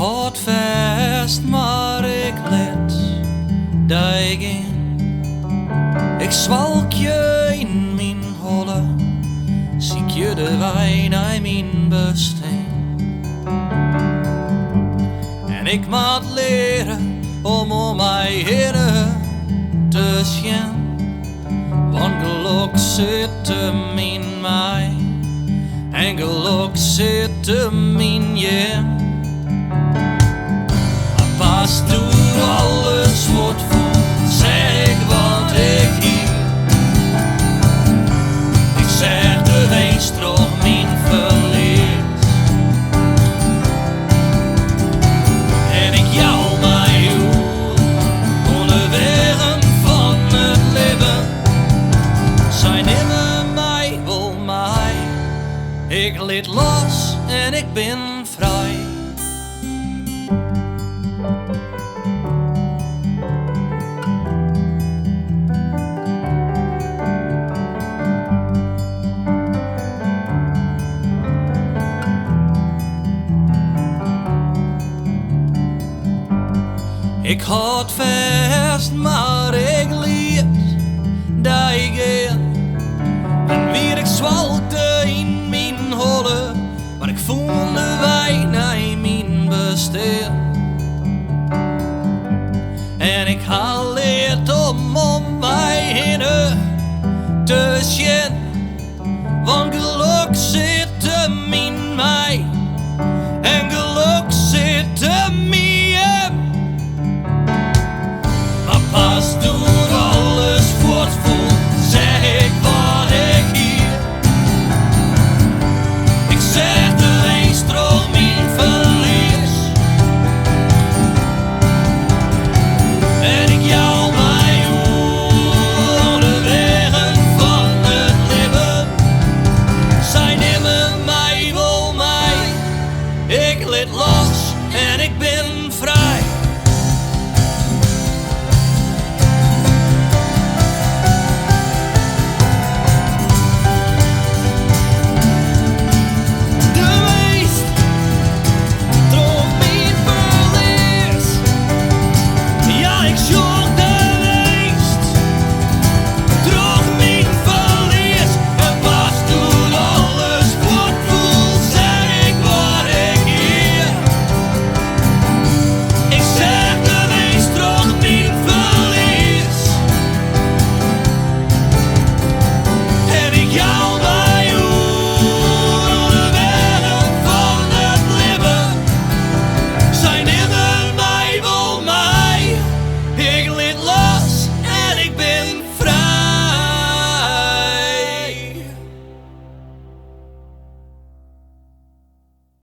houd vast, maar ik let die gaan. Ik zwalk je in mijn holle, ziek je de wijn uit mijn bestaan. En ik moet leren om mij heen te zien, want geluk zit in mij en geluk zit in je. Pas doe alles wat voelt, zeg wat ik hier. Ik zeg de weenstroom mijn verlies. En ik jou mij hoor, onderweg van het leven. Zij nemen mij wel mij. Ik liet los en ik ben vrij. Ik houd vast, maar ik liet die gaan. En weer ik zwalkte in mijn holle, maar ik voelde wijn in mijn bestaan. En ik haal het om mij heen te zien.